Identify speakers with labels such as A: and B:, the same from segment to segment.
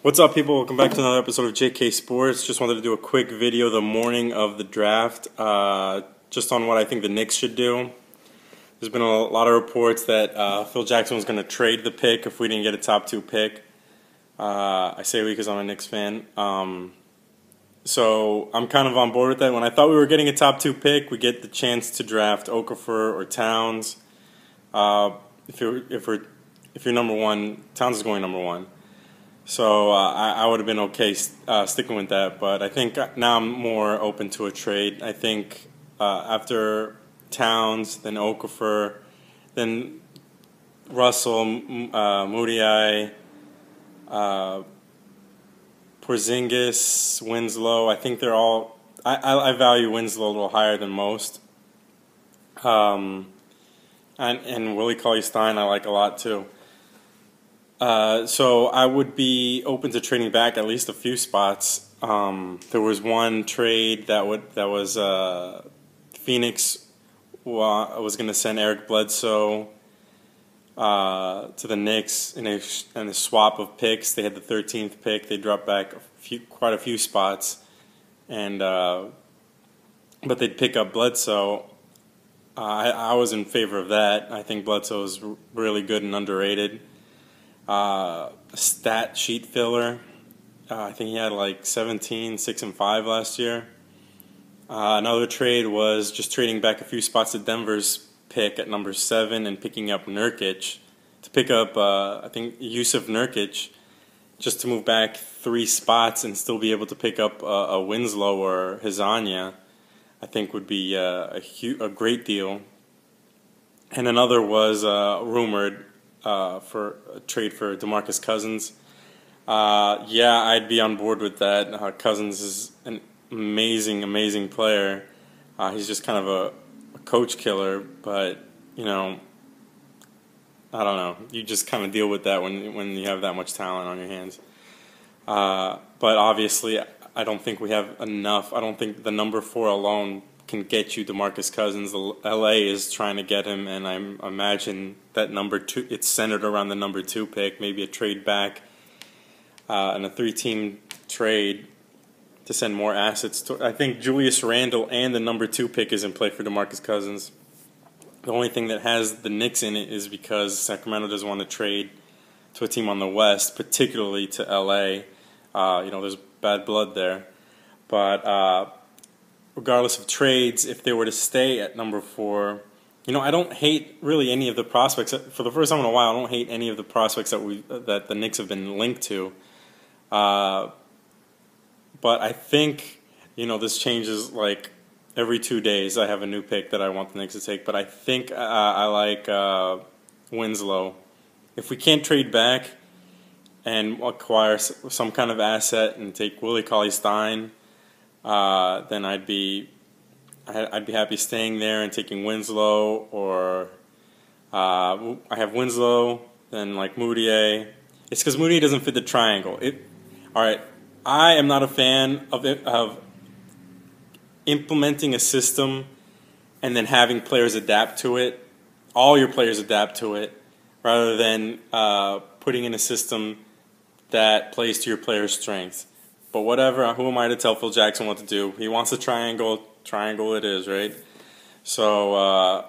A: What's up, people? Welcome back to another episode of JK Sports. Just wanted to do a quick video the morning of the draft, just on what I think the Knicks should do. There's been a lot of reports that Phil Jackson was going to trade the pick if we didn't get a top 2 pick. I say we because I'm a Knicks fan. So I'm kind of on board with that. When I thought we were getting a top 2 pick, we get the chance to draft Okafor or Towns. If you're number one, Towns is going number 1. So I would have been okay sticking with that, but I think now I'm more open to a trade. I think after Towns, then Okafor, then Russell, Moody, Porzingis, Winslow. I think they're all. I value Winslow a little higher than most. And Willie Cauley-Stein I like a lot too. So I would be open to trading back at least a few spots. There was one trade that was Phoenix was going to send Eric Bledsoe to the Knicks in a swap of picks. They had the 13th pick. They dropped back quite a few spots, and but they'd pick up Bledsoe. I was in favor of that. I think Bledsoe is really good and underrated. Stat sheet filler. I think he had like 17, 6, and 5 last year. Another trade was just trading back a few spots to Denver's pick at number 7 and picking up Nurkic to pick up I think Yusuf Nurkic, just to move back 3 spots and still be able to pick up a Winslow or Hezonja. I think would be a great deal. And another was rumored for a trade for DeMarcus Cousins. Yeah, I'd be on board with that. Cousins is an amazing player. He's just kind of a coach killer, but you know, I don't know. You just kind of deal with that when you have that much talent on your hands. But obviously, I don't think we have enough. I don't think the number 4 alone can get you DeMarcus Cousins. LA is trying to get him, and I imagine that number 2, it's centered around the number 2 pick, maybe a trade back and a 3-team trade to send more assets. I think Julius Randle and the number 2 pick is in play for DeMarcus Cousins. The only thing that has the Knicks in it is because Sacramento doesn't want to trade to a team on the West, particularly to LA. There's bad blood there. But regardless of trades, if they were to stay at number 4, I don't hate really any of the prospects. For the first time in a while, I don't hate any of the prospects that the Knicks have been linked to. But I think, this changes like every 2 days. I have a new pick that I want the Knicks to take. But I think I like Winslow. If we can't trade back and acquire some kind of asset and take Willie Cauley-Stein, then I'd be happy staying there and taking Winslow, or I have Winslow, then like Moody. It's because Moody doesn't fit the triangle. All right, I am not a fan of implementing a system and then having players adapt to it. All your players adapt to it, rather than putting in a system that plays to your players' strengths. But whatever, who am I to tell Phil Jackson what to do? He wants a triangle it is, right? So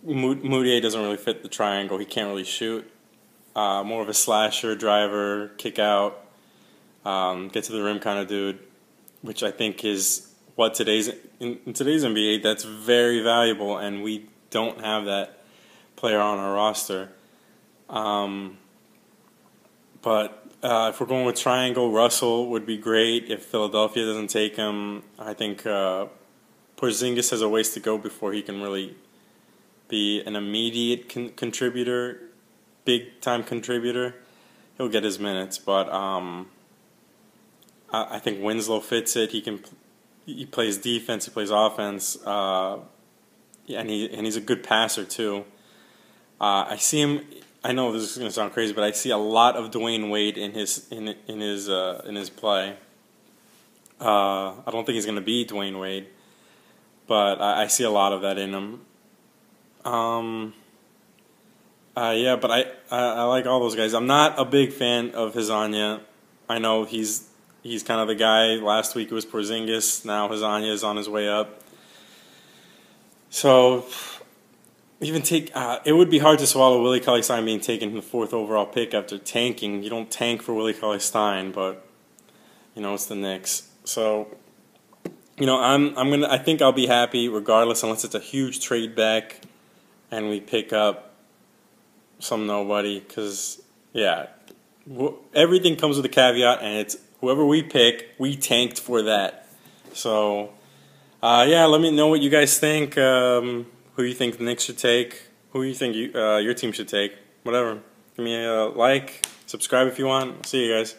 A: Moody doesn't really fit the triangle. He can't really shoot. More of a slasher, driver, kick out, get to the rim kind of dude, which I think is what in today's NBA, that's very valuable, and we don't have that player on our roster. But if we're going with triangle, Russell would be great. If Philadelphia doesn't take him, I think Porzingis has a ways to go before he can really be an immediate contributor, big-time contributor. He'll get his minutes, but I think Winslow fits it. He plays defense, he plays offense, and he's a good passer too. I see him. I know this is going to sound crazy, but I see a lot of Dwayne Wade in his play. I don't think he's going to be Dwayne Wade, but I see a lot of that in him. Yeah, but I like all those guys. I'm not a big fan of Hezonja. I know he's kind of the guy. Last week it was Porzingis. Now Hezonja is on his way up. So even it would be hard to swallow Willie Cauley-Stein being taken the 4th overall pick after tanking. You don't tank for Willie Cauley-Stein, but it's the Knicks. So I think I'll be happy regardless, unless it's a huge trade back and we pick up some nobody. Because everything comes with a caveat, and it's whoever we pick, we tanked for that. So let me know what you guys think. Who you think the Knicks should take? Who you think your team should take? Whatever. Give me a like, subscribe if you want. See you guys.